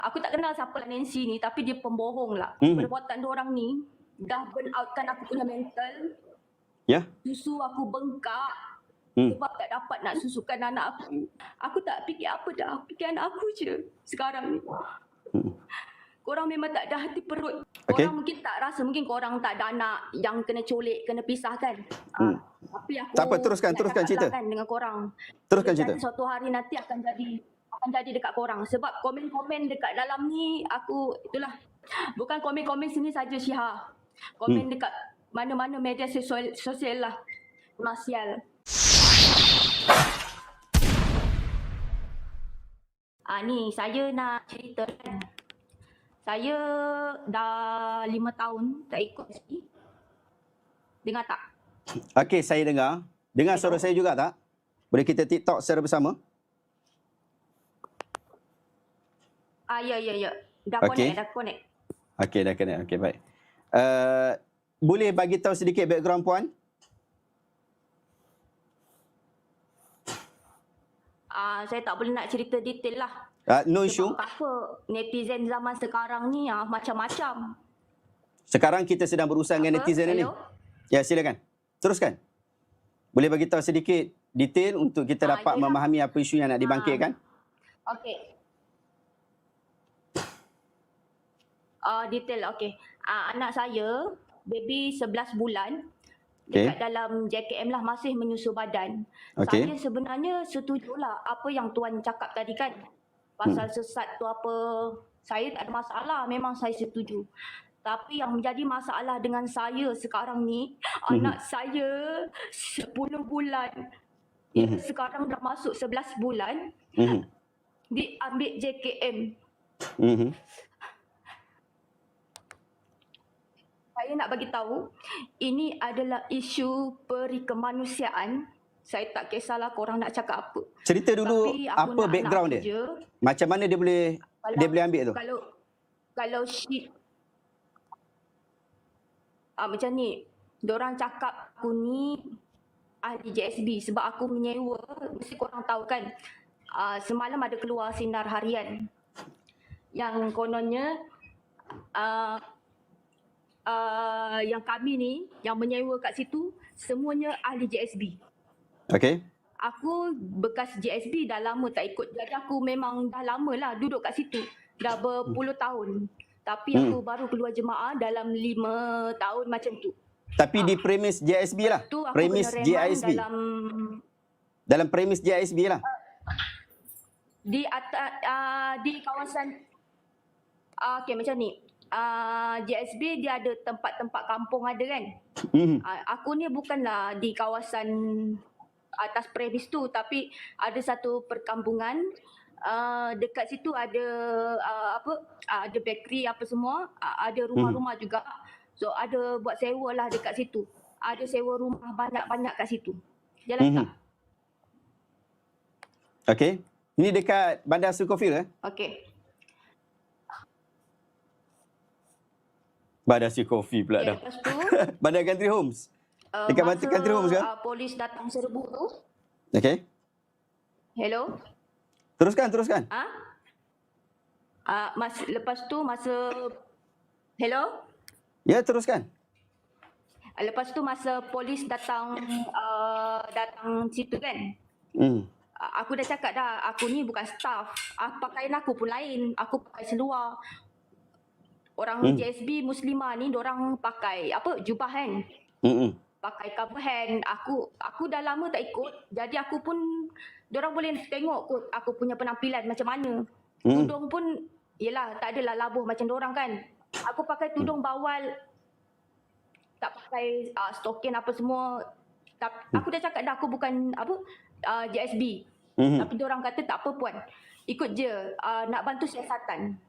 Aku tak kenal siapa lah Nancy ni, tapi dia pembohong lah. Perbuatan diorang ni dah burn outkan aku punya mental. Ya. Susu aku bengkak sebab tak dapat nak susukan anak aku. Aku tak fikir apa dah, fikir anak aku je sekarang ni. Korang memang tak ada hati perut. Korang mungkin tak rasa, mungkin korang tak ada anak yang kena colik, kena pisahkan. Tapi aku tak apa, teruskan cerita dengan korang. Teruskan cerita. Suatu hari nanti akan jadi dekat korang. Sebab komen-komen dekat dalam ni, aku itulah. Bukan komen-komen sini saja Syiha. Komen dekat mana-mana media sosial lah. Masial. Ni saya nak cerita kan. Saya dah 5 tahun tak ikut SB. Dengar tak? Okey, saya dengar. Dengar suara saya juga tak? Boleh kita TikTok secara bersama? Ya. Dah connect. Okey, dah connect. Okey, baik. Boleh bagi tahu sedikit background puan? Saya tak boleh nak cerita detail lah. No issue. Sebab apa? Netizen zaman sekarang ni macam-macam. Sekarang kita sedang berurusan dengan netizen ni. Ya, silakan. Teruskan. Boleh bagi tahu sedikit detail untuk kita dapat memahami apa isu yang nak dibangkitkan? Okey. Detail, okey. Anak saya, baby 11 bulan, dekat dalam JKM lah, masih menyusu badan. Saya sebenarnya setujulah apa yang Tuan cakap tadi kan. Pasal sesat tu apa, saya tak ada masalah, memang saya setuju. Tapi yang menjadi masalah dengan saya sekarang ni, anak saya 10 bulan, sekarang dah masuk 11 bulan, diambil JKM. Saya nak bagi tahu, ini adalah isu perikemanusiaan. Saya tak kisahlah korang nak cakap apa. Cerita dulu apa background dia. Macam mana dia boleh ambil tu? Kalau macam ni, diorang cakap aku ni ahli JSB sebab aku menyewa. Mesti korang tahu kan, semalam ada keluar sinar harian yang kononnya yang kami ni, yang menyewa kat situ, semuanya ahli JSB. Okey. Aku bekas JSB dah lama tak ikut. Jadi aku memang dah lama lah duduk kat situ. Dah berpuluh tahun. Tapi aku baru keluar jemaah dalam 5 tahun macam tu. Tapi di premis JSB lah? Premis JSB? Dalam premis JSB lah? Di kawasan, okey macam ni. JSB dia ada tempat-tempat kampung ada kan. Aku ni bukanlah di kawasan atas premis tu, tapi ada satu perkampungan. Dekat situ ada ada bakery apa semua, ada rumah-rumah juga. So ada buat sewa lah dekat situ. Ada sewa rumah banyak-banyak kat situ. Jalan tak? Okey. Ini dekat Bandar Sukofield Okey. Bandar Sukofield pula dah. Lepas tu Bandar Country Homes. Dekat Bandar Country Homes ke? Polis datang serbu tu. Okey. Hello? Teruskan. Lepas tu masa hello? Ya, teruskan. Lepas tu masa polis datang situ kan. Aku dah cakap dah, aku ni bukan staff. Pakaian aku pun lain. Aku pakai seluar. Orang JSB Muslimah ni dorang pakai jubah kan. Pakai cover hand. Aku dah lama tak ikut. Jadi aku pun, dorang boleh tengok kot aku punya penampilan macam mana. Tudung pun yelah tak adalah labuh macam dorang kan. Aku pakai tudung bawal, tak pakai stokin apa semua. Aku dah cakap dah aku bukan JSB. Tapi dorang kata tak apa puan, ikut je, nak bantu siasatan.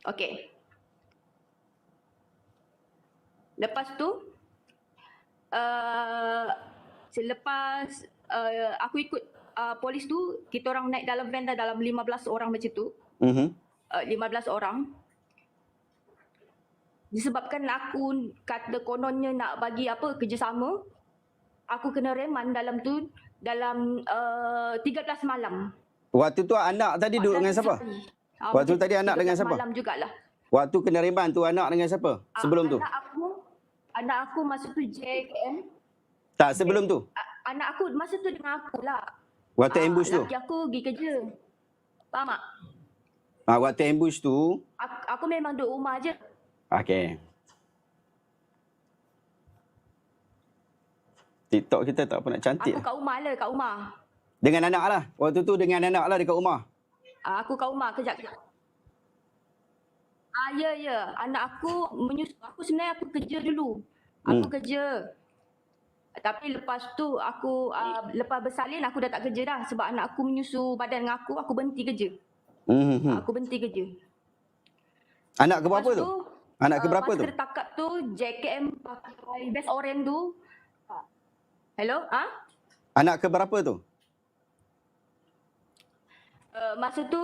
Okey. Lepas tu selepas aku ikut polis tu, kita orang naik dalam van dah dalam 15 orang macam tu. 15 orang. Disebabkan aku kata kononnya nak bagi kerjasama, aku kena reman dalam tu dalam 13 malam. Waktu tu anak tadi duduk dengan siapa? Waktu tadi anak dengan siapa? Malam jugalah. Waktu kena reban tu anak dengan siapa? Sebelum tu? Anak aku masa tu JKM. Tak, sebelum tu? Anak aku masa tu dengan aku lah. Waktu ambush tu? Laki aku pergi kerja. Faham tak? Waktu ambush tu? Aku memang duduk rumah je. Okey. TikTok kita tak apa nak cantik. Aku kat rumah lah, kat rumah. Dengan anak lah? Waktu tu dengan anak lah dekat rumah? Aku kat rumah, kejap. Ya. Anak aku menyusul. Aku sebenarnya aku kerja dulu. Aku kerja. Tapi lepas tu aku, lepas bersalin aku dah tak kerja dah. Sebab anak aku menyusul badan dengan aku berhenti kerja. Aku berhenti kerja. Anak ke berapa tu? Anak ke berapa tu? Masa tertangkap tu, JKM pakai vest oren tu. Hello? Anak ke berapa tu? Masa tu,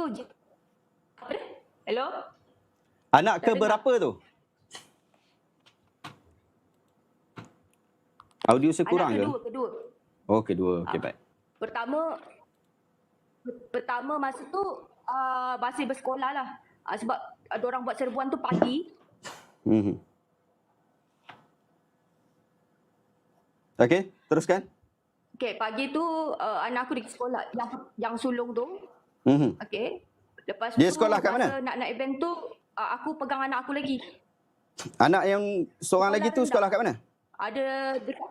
apa dia? Hello? Anak ke berapa tu? Audio sekurang ke? Anak kedua. Oh, kedua. Okey, baik. Pertama masa tu masih bersekolah lah. Sebab ada orang buat serbuan tu pagi. Okey, teruskan. Okey, pagi tu anak aku di sekolah yang sulung tu. Okey. Lepas Dia tu sekolah kat mana? nak event tu aku pegang anak aku lagi. Anak yang seorang lagi tu sekolah kat mana? Ada dekat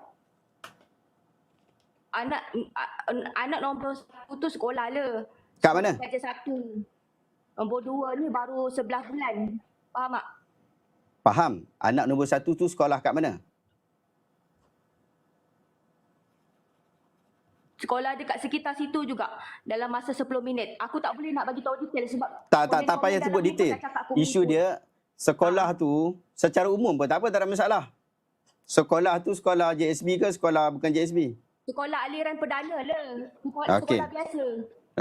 anak nombor 1 tu sekolah le. Kat mana? Darjah 1. Nombor 2 ni baru 11 bulan. Faham tak? Faham. Anak nombor 1 tu sekolah kat mana? Sekolah dekat sekitar situ juga. Dalam masa 10 minit. Aku tak boleh nak bagi tahu detail sebab Tak payah sebut detail. Isu dia sekolah tu secara umum pun tak ada masalah. Sekolah tu sekolah JSB ke sekolah bukan JSB? Sekolah aliran perdana le. Okey. Sekolah biasa.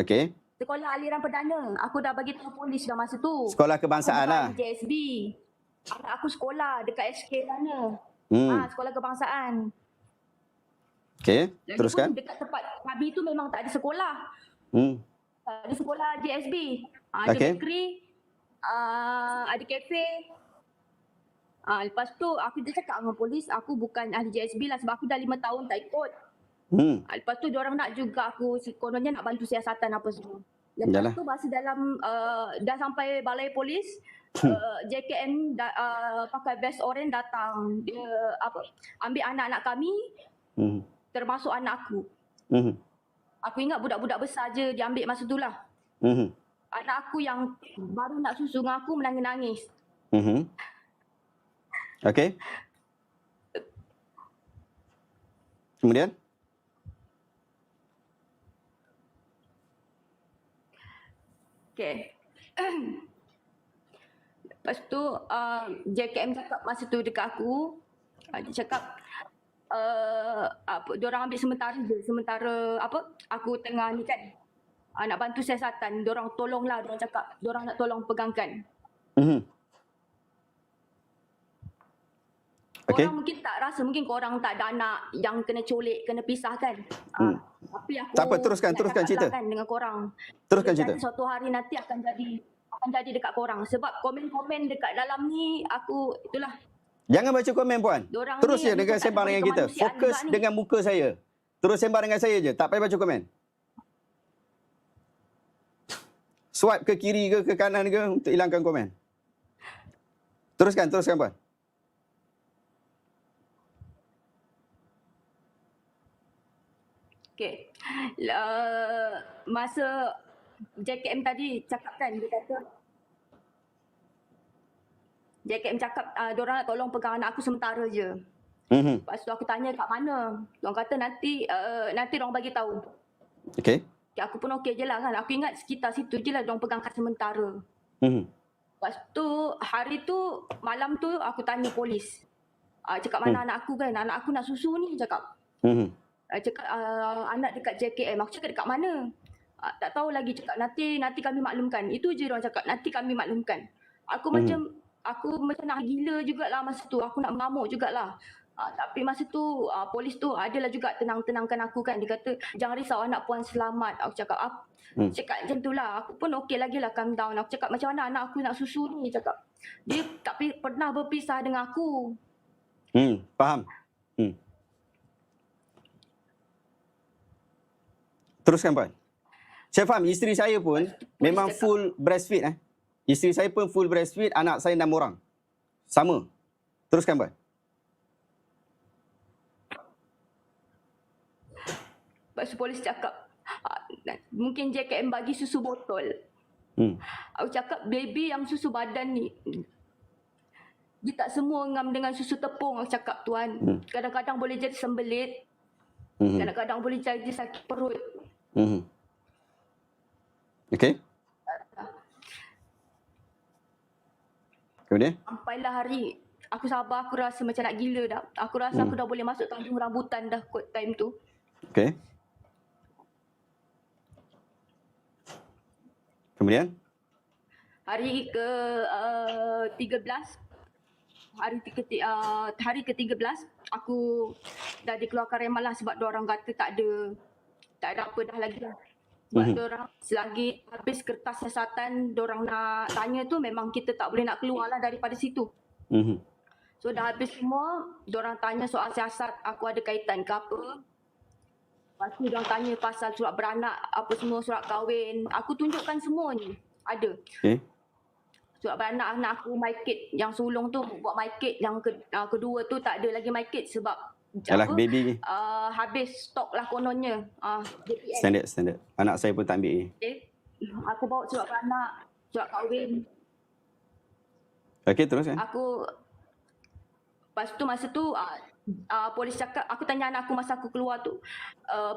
Okey. Sekolah aliran perdana. Aku dah bagi tahu polis dah masa tu. Sekolah kebangsaan lah. JSB. Anak aku sekolah dekat SK sana. Sekolah kebangsaan. Okey, teruskan. Lagipun dekat tempat kami tu memang tak ada sekolah. Ada sekolah JSB. Ada bakery, ada kafe. Lepas tu aku dah cakap dengan polis aku bukan ahli JSB lah sebab aku dah 5 tahun tak ikut. Lepas tu diorang nak juga aku kononnya nak bantu siasatan apa semua. Lepas tu masa dalam dah sampai balai polis, JKM pakai vest oren datang. Dia ambil anak-anak kami. Termasuk anak aku. Aku ingat budak-budak besar je dia ambil masa tu lah. Anak aku yang baru nak susu dengan aku menangis-nangis. Okey. Kemudian? Okey. Lepas tu JKM cakap masa tu dekat aku. Dia cakap diorang ambil sementara aku tengah ni kan nak bantu siasatan, diorang tolonglah, diorang cakap diorang nak tolong pegangkan. Korang mungkin tak rasa, mungkin korang tak ada anak yang kena colik, kena pisahkan. Tapi aku tak apa, teruskan cerita dengan korang. Teruskan cerita. Suatu hari nanti akan jadi dekat korang sebab komen-komen dekat dalam ni aku itulah. Jangan baca komen puan. Terus je dengan sembang dengan kita. Fokus dengan muka saya. Terus sembang dengan saya je. Tak payah baca komen. Swipe ke kiri ke kanan ke untuk hilangkan komen. Teruskan puan. Okey. Masa JKM tadi cakap kan, dia kata JKM cakap diorang nak tolong pegang anak aku sementara je. Lepas tu aku tanya kat mana. Diorang kata nanti diorang bagi tahu. Okey. Okay, aku pun okey je lah kan. Aku ingat sekitar situ je lah diorang pegangkan sementara. Lepas tu hari tu malam tu aku tanya polis. Cakap mana anak aku kan. Anak aku nak susu ni cakap. Cakap anak dekat JKM. Aku cakap dekat mana. Tak tahu lagi cakap nanti kami maklumkan. Itu je diorang cakap nanti kami maklumkan. Aku macam nak gila jugalah masa tu. Aku nak mengamuk jugalah. Tapi masa tu polis tu adalah juga tenang-tenangkan aku kan. Dia kata jangan risau anak puan selamat. Aku cakap cakap macam tu lah. Aku pun okey lagi lah calm down. Aku cakap macam mana anak aku nak susu ni. Cakap dia tak pernah berpisah dengan aku. Faham. Teruskan puan. Saya faham isteri saya pun memang full breastfeed. Isteri saya pun full breastfeed, anak saya 6 orang. Sama. Teruskan puan. Lepas tu polis cakap, mungkin JKM bagi susu botol. Aku cakap, baby yang susu badan ni, dia tak semua ngam dengan susu tepung. Aku cakap, tuan, kadang-kadang boleh jadi sembelit. Kadang-kadang boleh jadi sakit perut. Okey. Kemudian? Sampailah hari, aku sabar, aku rasa macam nak gila dah. Aku rasa aku dah boleh masuk Tanjung Rambutan dah kot time tu. Okey. Kemudian? Hari ke-13, hari ke-13, aku dah dikeluarkan remal lah sebab diorang kata tak ada apa dah lagi lah. Sebab diorang selagi habis kertas siasatan diorang nak tanya tu memang kita tak boleh nak keluar lah daripada situ. So dah habis semua, diorang tanya soal siasat, aku ada kaitan ke apa. Lepas tu diorang tanya pasal surat beranak, apa semua, surat kahwin. Aku tunjukkan semua ni, ada. Okey. Surat beranak anak aku MyKid yang sulung tu buat MyKid, yang kedua tu tak ada lagi MyKid sebab Yalah, baby ni. Habis stok lah kononnya. Standard. Anak saya pun tak ambil ni. Okay. Aku bawa surat beranak, surat kahwin. Okey, terus kan? Lepas tu masa tu polis cakap, aku tanya anak aku masa aku keluar tu.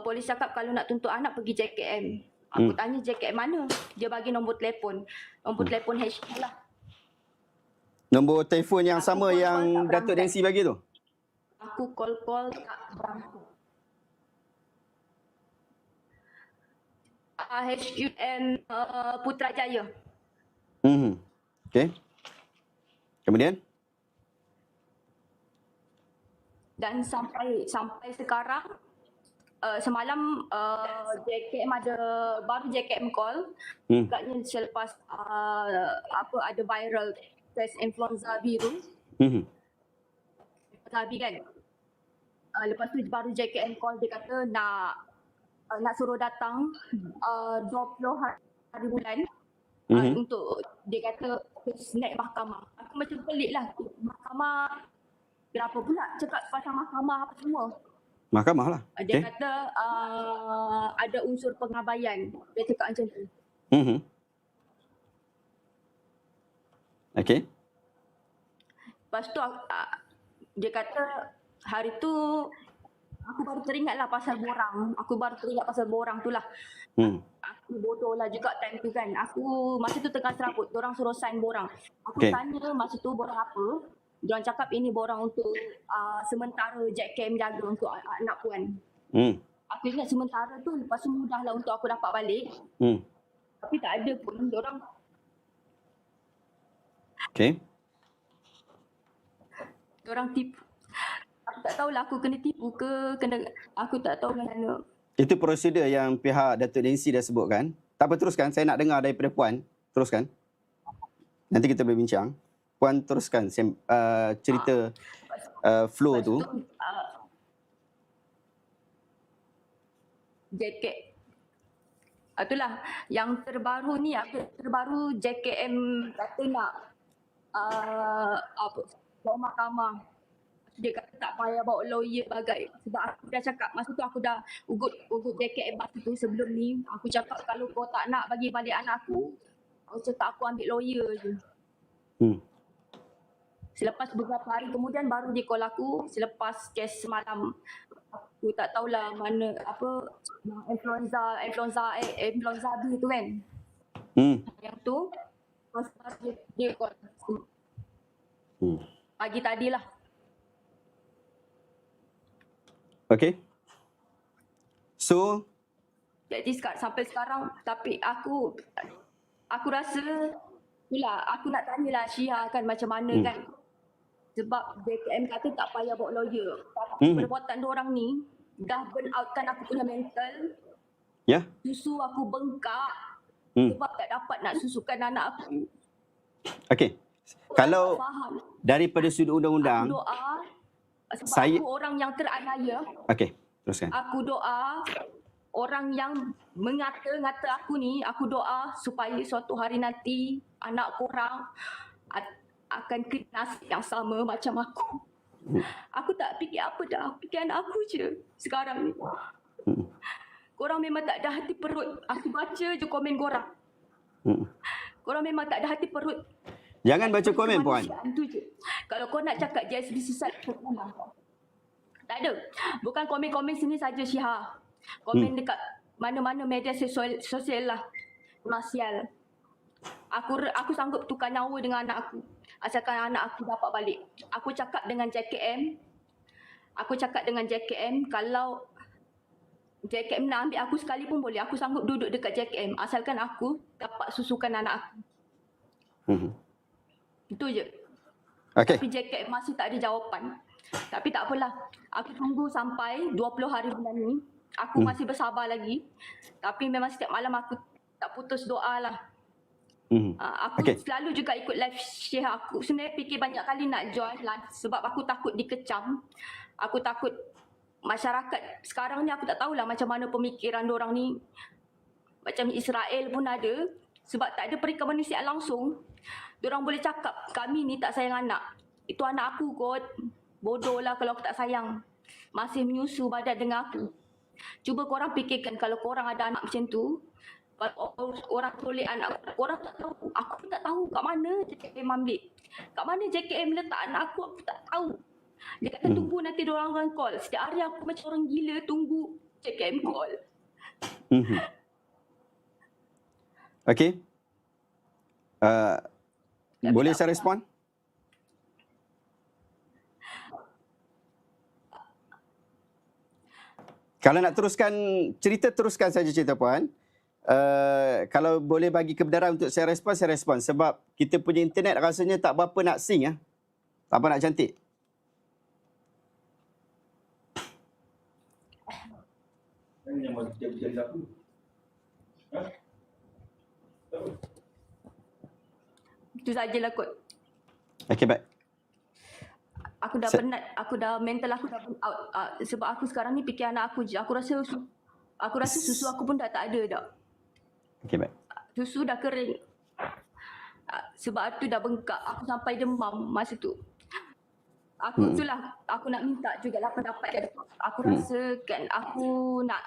Polis cakap kalau nak tuntut anak pergi JKM. Aku tanya JKM mana? Dia bagi nombor telefon. Nombor telefon HQ lah. Nombor telefon yang sama yang Datuk Nancy bagi tu? Aku call tak berangkat. HQM Putrajaya. Okey. Kemudian? Dan sampai sekarang, semalam JKM baru JKM call. Agaknya selepas ada viral test influenza biru. Influenza kan. Lepas tu baru JKM call, dia kata nak suruh datang 20 hari bulan untuk, dia kata naik mahkamah. Aku macam pelik lah, mahkamah berapa pula cakap pasal mahkamah apa semua. Mahkamah lah. Dia kata ada unsur pengabaian. Dia cakap macam tu. Okey. Lepas tu dia kata hari tu aku baru teringat lah pasal borang. Aku baru teringat pasal borang tu lah. Aku bodoh lah juga time tu kan. Aku masa tu tengah serabut. Diorang suruh sign borang. Aku tanya masa tu borang apa. Diorang cakap ini borang untuk sementara JKM jaga untuk anak puan. Aku ingat sementara tu, lepas tu mudah lah untuk aku dapat balik. Tapi tak ada pun diorang. Okey. Diorang tipu. Aku tak tahulah aku kena tipu ke, aku tak tahu macam mana. Itu prosedur yang pihak Datuk Nancy dah sebutkan. Tak apa, teruskan. Saya nak dengar daripada puan. Teruskan. Nanti kita berbincang. Puan teruskan cerita flow tu. Itulah yang terbaru ni, terbaru JKM kata nak bawa mahkamah. Dia kata tak payah bawa lawyer bagai. Sebab aku dah cakap, masa tu aku dah ugut JKM masa tu sebelum ni. Aku cakap kalau kau tak nak bagi balik anak aku cakap aku ambil lawyer je. Selepas beberapa hari kemudian baru dia call aku selepas kes semalam. Aku tak tahulah mana influenza B tu kan. Yang tu baru dia call. Pagi tadilah. Okey. So jadi sampai sekarang, tapi aku rasa itulah, aku nak tanyalah Syia kan macam mana kan. Sebab JKM kata tak payah bawa lawyer. Tapi perbuatan diorang ni dah burn outkan aku punya mental. Ya. Susu aku bengkak sebab tak dapat nak susukan anak aku. Okey. Kalau daripada sudut undang-undang, aku doa sebab saya- aku orang yang teraniaya. Okey, teruskan. Aku doa orang yang mengata-ngata aku ni, aku doa supaya suatu hari nanti anak korang akan kena nasib yang sama macam aku. Aku tak fikir apa dah, fikir anak aku je sekarang ni. Korang memang tak ada hati perut. Aku baca je komen korang. Korang memang tak ada hati perut. Jangan baca komen, Puan. Itu je. Kalau kau nak cakap JSB sesat, tak ada. Bukan komen-komen sini saja, Syiha. Komen dekat mana-mana media sosial lah. Masial. Aku sanggup tukar nyawa dengan anak aku. Asalkan anak aku dapat balik. Aku cakap dengan JKM, kalau JKM nak ambil aku sekali pun boleh. Aku sanggup duduk dekat JKM. Asalkan aku dapat susukan anak aku. Itu je. Okey. Tapi JKM masih tak ada jawapan. Tapi tak apalah. Aku tunggu sampai 20 hari bulan ni. Aku masih bersabar lagi. Tapi memang setiap malam aku tak putus doa lah. Aku selalu juga ikut live share aku. Sebenarnya fikir banyak kali nak join live sebab aku takut dikecam. Aku takut masyarakat sekarang ni, aku tak tahulah macam mana pemikiran diorang ni. Macam Israel pun ada. Sebab tak ada perikemanusiaan langsung. Diorang boleh cakap, kami ni tak sayang anak. Itu anak aku kot. Bodoh lah kalau aku tak sayang. Masih menyusu badan dengan aku. Cuba korang fikirkan kalau korang ada anak macam tu. Kalau orang tolak anak korang tak tahu. Aku pun tak tahu kat mana JKM ambil. Kat mana JKM letak anak aku tak tahu. Dia kata tunggu nanti diorang akan call. Setiap hari aku macam orang gila tunggu JKM call. Okey. Boleh saya respon? Kalau nak teruskan cerita, teruskan saja cerita, Puan. Kalau boleh bagi kebenaran untuk saya respon. Sebab kita punya internet rasanya tak berapa nak sync. Tak apa nak cantik. Itu sajalah kot. Okey, baik. Aku dah penat, mental aku dah burn out. Sebab aku sekarang ni fikir anak aku je. Aku rasa susu aku pun dah tak ada dah. Okey, baik. Susu dah kering. Sebab tu dah bengkak. Aku sampai demam masa tu. Itulah aku nak minta jugalah pendapat. Aku rasa kan aku nak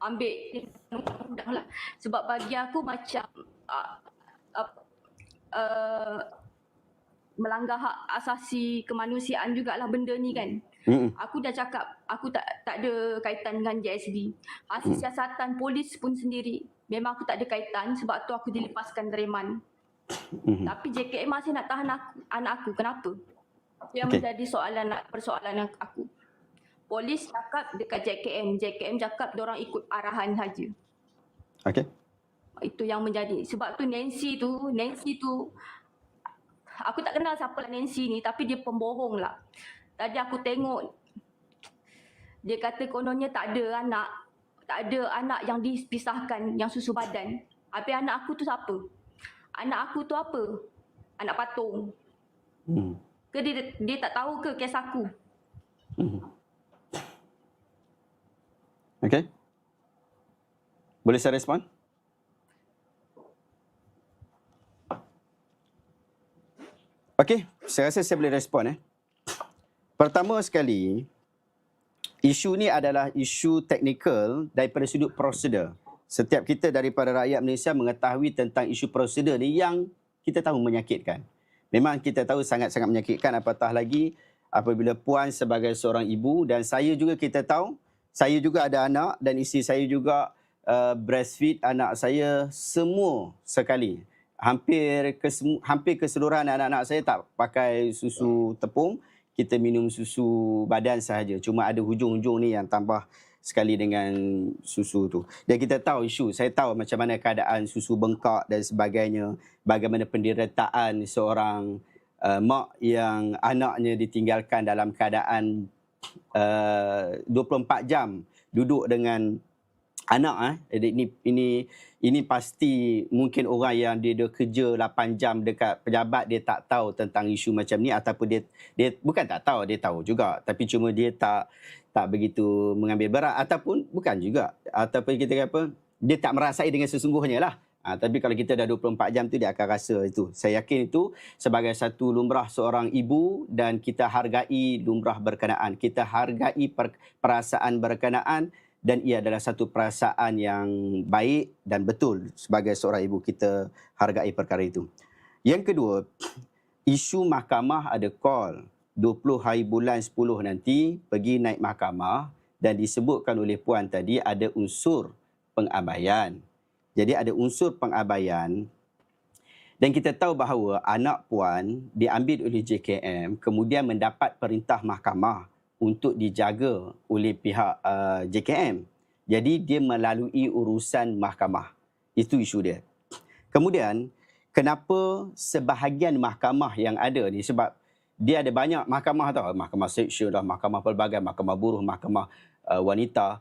ambil undang lah. Sebab bagi aku macam melanggar hak asasi kemanusiaan jugalah benda ni kan. Aku dah cakap aku tak ada kaitan dengan JSB. Hasil siasatan polis pun sendiri memang aku tak ada kaitan, sebab tu aku dilepaskan dari REMAN. Tapi JKM masih nak tahan anak aku. Kenapa? Yang menjadi persoalan aku. Polis cakap dekat JKM cakap diorang ikut arahan saja. Okey. Itu yang menjadi. Sebab tu Nancy tu aku tak kenal siapa lah Nancy ni, tapi dia pembohong lah. Tadi aku tengok dia kata kononnya tak ada anak yang dipisahkan yang susu badan. Habis anak aku tu siapa? Anak aku tu apa? Anak patung. Ke dia tak tahu ke kes aku? Okey. Boleh saya respon? Okey, saya rasa saya boleh respon. Pertama sekali, isu ni adalah isu teknikal daripada sudut prosedur. Setiap kita daripada rakyat Malaysia mengetahui tentang isu prosedur ni yang kita tahu menyakitkan. Memang kita tahu sangat-sangat menyakitkan, apatah lagi apabila Puan sebagai seorang ibu dan saya juga kita tahu, saya juga ada anak dan isteri saya juga breastfeed anak saya semua sekali. Hampir keseluruhan anak-anak saya tak pakai susu tepung, kita minum susu badan sahaja. Cuma ada hujung-hujung ni yang tambah sekali dengan susu tu. Dan kita tahu isu, saya tahu macam mana keadaan susu bengkak dan sebagainya, bagaimana penderitaan seorang mak yang anaknya ditinggalkan dalam keadaan 24 jam duduk dengan anak. Ini pasti mungkin orang yang dia kerja 8 jam dekat pejabat, dia tak tahu tentang isu macam ni, ataupun dia bukan tak tahu, dia tahu juga, tapi cuma dia tak begitu mengambil berat, ataupun bukan juga, ataupun kita kata apa, dia tak merasai dengan sesungguhnya lah. Tapi kalau kita dah 24 jam tu, dia akan rasa itu. Saya yakin itu sebagai satu lumrah seorang ibu, dan kita hargai lumrah berkenaan. Kita hargai perasaan berkenaan, dan ia adalah satu perasaan yang baik dan betul. Sebagai seorang ibu, kita hargai perkara itu. Yang kedua, isu mahkamah ada call 20 hari bulan 10 nanti pergi naik mahkamah, dan disebutkan oleh puan tadi ada unsur pengabaian. Jadi ada unsur pengabaian, dan kita tahu bahawa anak puan diambil oleh JKM, kemudian mendapat perintah mahkamah untuk dijaga oleh pihak JKM. Jadi dia melalui urusan mahkamah. Itu isu dia. Kemudian, kenapa sebahagian mahkamah yang ada ni, sebab dia ada banyak mahkamah tau. Mahkamah seksual lah, mahkamah pelbagai, mahkamah buruh, mahkamah wanita,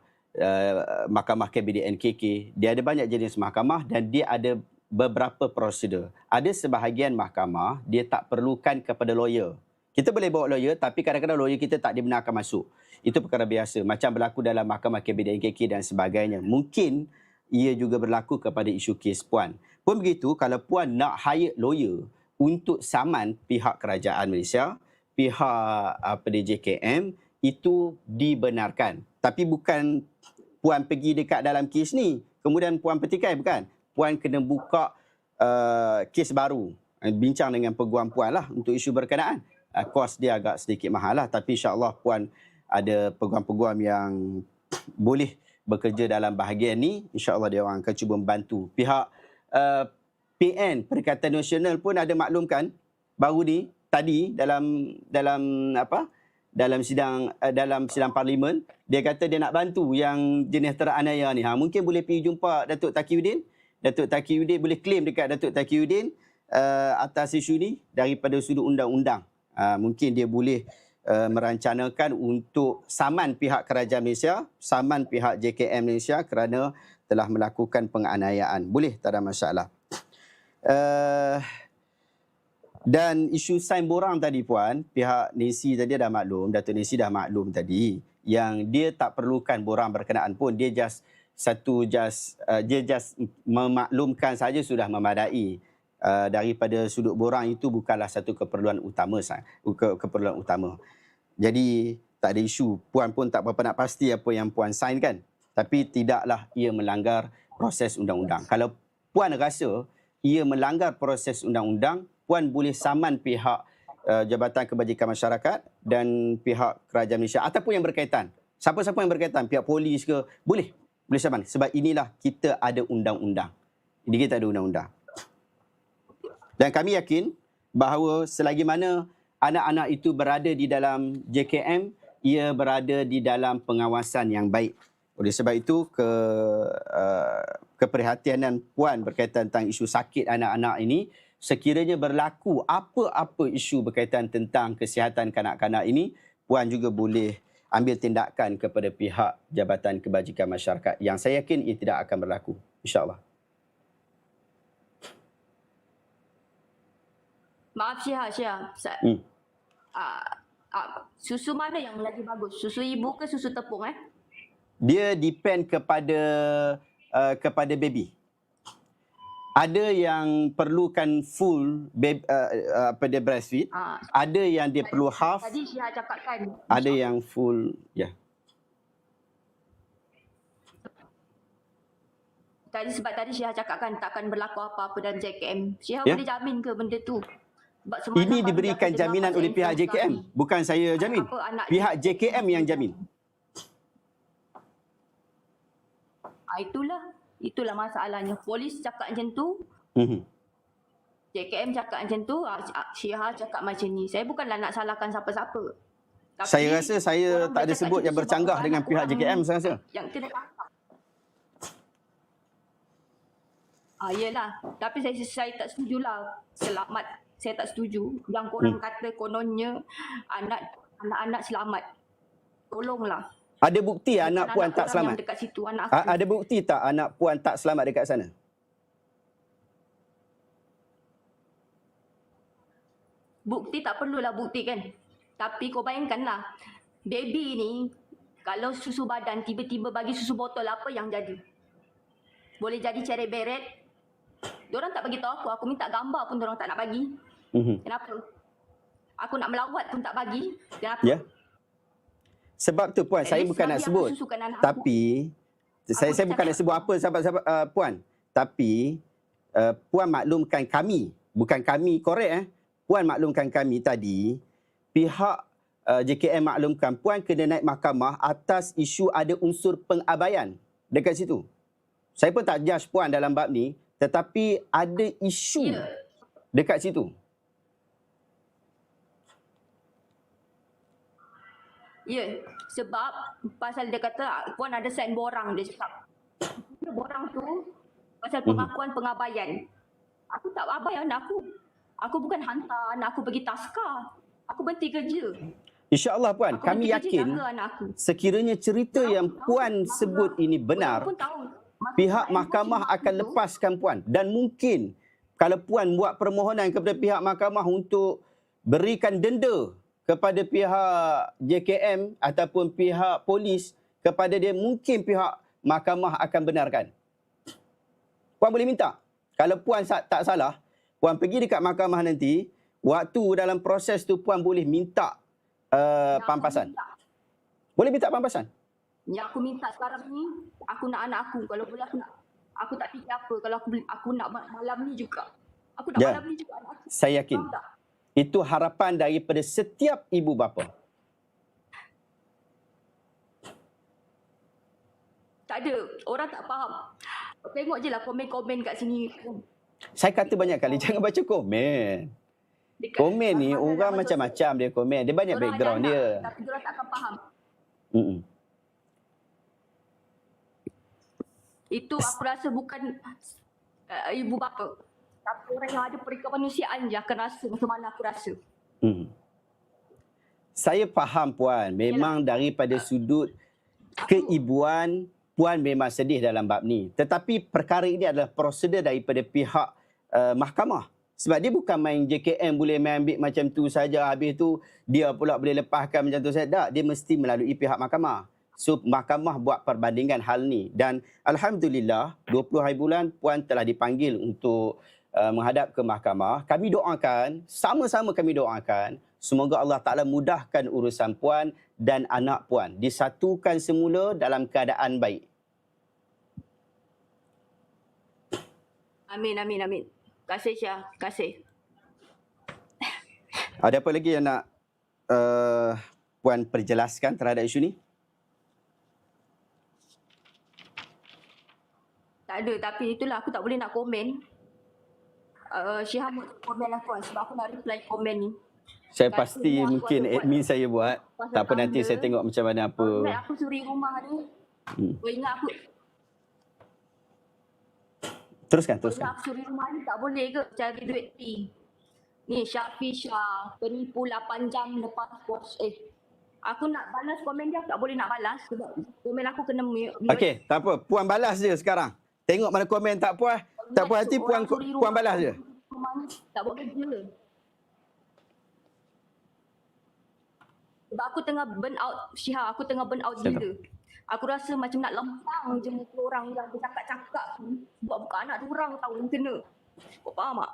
mahkamah KBD NKK. Dia ada banyak jenis mahkamah, dan dia ada beberapa prosedur. Ada sebahagian mahkamah, dia tak perlukan kepada lawyer. Kita boleh bawa lawyer, tapi kadang-kadang lawyer kita tak dibenarkan masuk. Itu perkara biasa. Macam berlaku dalam mahkamah KBD NKK dan sebagainya. Mungkin ia juga berlaku kepada isu kes puan. Pun begitu, kalau puan nak hire lawyer untuk saman pihak kerajaan Malaysia, pihak JKM, itu dibenarkan. Tapi bukan puan pergi dekat dalam kes ni, kemudian puan petikai, bukan. Puan kena buka kes baru. Bincang dengan peguam puan lah untuk isu berkenaan. Kos dia agak sedikit mahal lah, tapi insyaAllah puan ada peguam-peguam yang boleh bekerja dalam bahagian ni. InsyaAllah dia orang akan cuba membantu. Pihak PN, Perikatan Nasional pun ada maklumkan baru ni, tadi dalam sidang parlimen, dia kata dia nak bantu yang jenis teranaya ni. Mungkin boleh pergi jumpa Datuk Taqiyuddin. Datuk Taqiyuddin boleh claim dekat Datuk Taqiyuddin atas isu ni daripada sudut undang-undang. Mungkin dia boleh merancanakan untuk saman pihak kerajaan Malaysia, saman pihak JKM Malaysia kerana telah melakukan penganiayaan. Boleh, tak ada masalah. Dan isu sain borang tadi puan, pihak Nancy tadi dah maklum, Datuk Nancy dah maklum tadi, yang dia tak perlukan borang berkenaan pun, dia just memaklumkan saja sudah memadai. Daripada sudut borang itu bukanlah satu keperluan utama. Jadi tak ada isu. Puan pun tak berapa nak pasti apa yang puan sign kan. Tapi tidaklah ia melanggar proses undang-undang. Kalau puan rasa ia melanggar proses undang-undang, puan boleh saman pihak Jabatan Kebajikan Masyarakat dan pihak Kerajaan Malaysia ataupun yang berkaitan. Siapa-siapa yang berkaitan, pihak polis ke, boleh saman. Sebab inilah kita ada undang-undang. Ini kita ada undang-undang. Dan kami yakin bahawa selagi mana anak-anak itu berada di dalam JKM, ia berada di dalam pengawasan yang baik. Oleh sebab itu, keprihatinan puan berkaitan tentang isu sakit anak-anak ini, sekiranya berlaku apa-apa isu berkaitan tentang kesihatan kanak-kanak ini, puan juga boleh ambil tindakan kepada pihak Jabatan Kebajikan Masyarakat, yang saya yakin ia tidak akan berlaku, insya-Allah. Maaf Syah. Susu mana yang lagi bagus? Susu ibu ke susu tepung Dia depend kepada baby. Ada yang perlukan full breastfeed, ada yang dia perlu half. Tadi Syah cakapkan. Ada yang full, ya. Sebab tadi Syah cakapkan takkan berlaku apa-apa dalam JKM. Syah Ya. boleh jamin ke benda tu? Ini diberikan jaminan oleh pihak JKM. Bukan saya jamin. Pihak JKM yang jamin. Itulah masalahnya. Polis cakap macam tu. JKM cakap macam tu. Syah cakap macam ni. Saya bukanlah nak salahkan siapa-siapa. Tapi saya rasa saya tak ada sebut yang bercanggah dengan pihak JKM, saya rasa. Yang kena tangkap. Yelah. Tapi saya tak setujulah. Saya tak setuju. Yang korang kata kononnya anak-anak selamat. Tolonglah. Ada bukti Bukan anak puan tak orang selamat? yang dekat situ, anak aku. Ada bukti tak anak puan tak selamat dekat sana? Bukti tak perlulah bukti kan. Tapi kau bayangkanlah, baby ni kalau susu badan tiba-tiba bagi susu botol, apa yang jadi? Boleh jadi ceret beret. Diorang tak bagi tahu aku minta gambar pun diorang tak nak bagi. Kenapa? Aku nak melawat pun tak bagi. Kenapa? Ya. Sebab tu puan, saya bukan nak sebut. Tapi saya bukan nak sebut apa sahabat-sahabat puan. Tapi puan maklumkan kami, bukan kami korek Puan maklumkan kami tadi, pihak JKM maklumkan puan kena naik mahkamah atas isu ada unsur pengabaian dekat situ. Saya pun tak judge puan dalam bab ni, tetapi ada isu dekat situ. Ya, sebab pasal dia kata puan ada sign borang, dia cakap. Borang tu pasal pengakuan pengabaian. Aku tak abai anak aku. Aku bukan hantar anak aku pergi taska. Aku berhenti kerja. InsyaAllah puan, Aku kami berhenti kerja yakin jaga anak aku. sekiranya cerita yang puan sebut ini benar, pihak mahkamah akan lepaskan puan. Dan mungkin kalau puan buat permohonan kepada pihak mahkamah untuk berikan denda kepada pihak JKM ataupun pihak polis kepada dia, mungkin pihak mahkamah akan benarkan. Puan boleh minta. Kalau puan tak salah, puan pergi dekat mahkamah nanti, waktu dalam proses tu puan boleh minta pampasan. Boleh minta pampasan? Yang aku minta sekarang ni, aku nak anak aku. Kalau boleh aku tak fikir apa. Kalau aku nak malam ni juga. Aku nak malam ni juga anak aku. Saya yakin. Itu harapan daripada setiap ibu bapa. Tak ada. Orang tak faham. Tengok je lah komen-komen kat sini. Saya kata banyak kali, jangan baca komen. Komen ni orang macam-macam dia komen. Dia banyak background dia. Tapi diorang tak akan faham. Itu aku rasa bukan ibu bapa. Tapi orang yang ada perikemanusiaan je akan rasa macam mana aku rasa. Saya faham puan. Memang daripada sudut keibuan, puan memang sedih dalam bab ni. Tetapi perkara ini adalah prosedur daripada pihak mahkamah. Sebab dia bukan main JKM boleh main ambil macam tu saja, habis tu dia pula boleh lepaskan macam tu saja. Tak, dia mesti melalui pihak mahkamah. So mahkamah buat perbandingan hal ni. Dan alhamdulillah 20 hari bulan puan telah dipanggil untuk menghadap ke mahkamah. Kami doakan, sama-sama kami doakan, semoga Allah Ta'ala mudahkan urusan puan dan anak puan. Disatukan semula dalam keadaan baik. Amin, amin, amin. Terima kasih Syah, terima kasih. Ada apa lagi yang nak puan perjelaskan terhadap isu ni? Tak ada, tapi itulah aku tak boleh nak komen. Syah komen lah puan sebab aku nak reply komen ni. Saya pasti mungkin admin saya buat. Tak apa, nanti saya tengok macam mana apa. Aku suri rumah ni. Kau ingat aku Teruskan. Aku suri rumah ni tak boleh ke cari duit fee? Ni Syah, penipu 8 jam lepas post. Aku nak balas komen dia, tak boleh nak balas sebab komen aku kena mute. Okey, tak apa. Puan balas je sekarang. Tengok mana komen tak puas. Tak puas hati, puan balas je. Rumah ni tak buat kerja. Sebab aku tengah burn out, Syah, aku tengah burn out gila. Aku rasa macam nak lempang je muka orang yang bercakap-cakap tu. Buat buka anak orang tahu yang kena. Kau faham tak?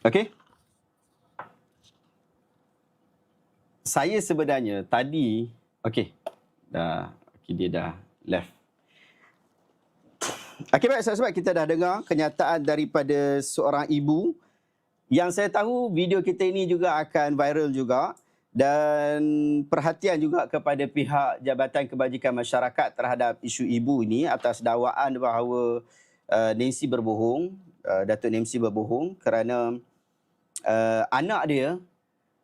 Okey. Saya sebenarnya tadi, dia dah left. Okey, baik sahabat, kita dah dengar kenyataan daripada seorang ibu yang saya tahu video kita ini juga akan viral juga, dan perhatian juga kepada pihak Jabatan Kebajikan Masyarakat terhadap isu ibu ini atas dakwaan bahawa Nancy berbohong. Datuk Nimsi berbohong kerana anak dia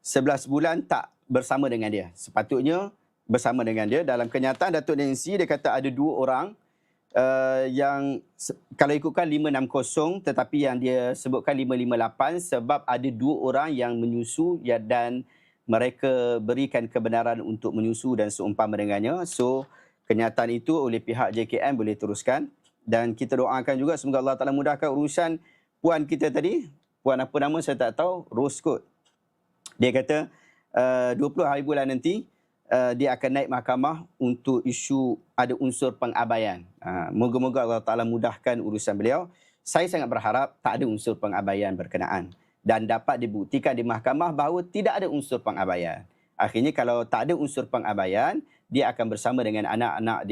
11 bulan tak bersama dengan dia. Sepatutnya bersama dengan dia. Dalam kenyataan Datuk Nimsi dia kata ada 2 orang yang kalau ikutkan 560 tetapi yang dia sebutkan 558 sebab ada 2 orang yang menyusu dan mereka berikan kebenaran untuk menyusu dan seumpama dengannya. So kenyataan itu oleh pihak JKM boleh teruskan dan kita doakan juga semoga Allah Taala mudahkan urusan puan kita tadi. Puan apa nama saya tak tahu, Rose kot. Dia kata 20 hari bulan nanti dia akan naik mahkamah untuk isu ada unsur pengabaian. Moga-moga Allah Taala mudahkan urusan beliau. Saya sangat berharap tak ada unsur pengabaian berkenaan dan dapat dibuktikan di mahkamah bahawa tidak ada unsur pengabaian. Akhirnya kalau tak ada unsur pengabaian, dia akan bersama dengan anak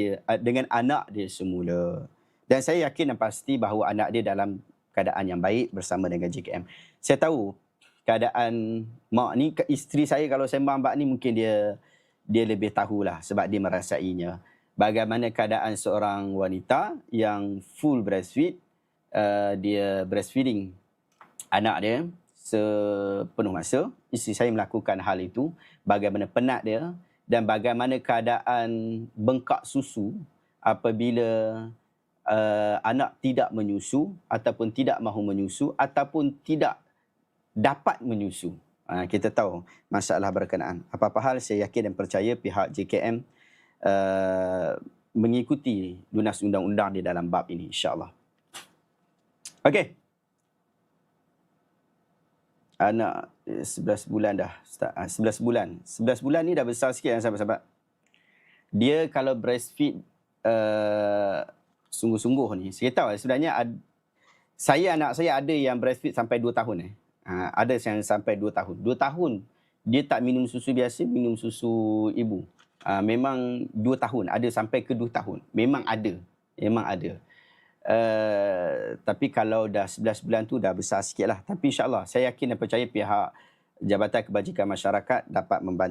dia semula. Dan saya yakin dan pasti bahawa anak dia dalam keadaan yang baik bersama dengan JKM. Saya tahu keadaan mak ni, isteri saya kalau sembang bab ni mungkin dia lebih tahulah sebab dia merasainya. Bagaimana keadaan seorang wanita yang full breastfeed, dia breastfeeding anak dia sepenuh masa. Isteri saya melakukan hal itu. Bagaimana penat dia dan bagaimana keadaan bengkak susu apabila anak tidak menyusu ataupun tidak mahu menyusu ataupun tidak dapat menyusu. Kita tahu masalah berkenaan. Apa-apa hal saya yakin dan percaya pihak JKM mengikuti lunas undang-undang di dalam bab ini insya-Allah. Okey. Anak 11 bulan dah. 11 bulan. 11 bulan ni dah besar sikit kan sahabat-sahabat. Dia kalau breastfeed sungguh-sungguh ni. Saya tahu sebenarnya anak saya ada yang breastfeed sampai 2 tahun. Ada yang sampai 2 tahun. 2 tahun dia tak minum susu biasa, minum susu ibu. Memang 2 tahun. Ada sampai ke 2 tahun. Memang ada. Tapi kalau dah 11 bulan tu dah besar sikit lah. Tapi insyaAllah saya yakin dan percaya pihak Jabatan Kebajikan Masyarakat dapat membantu.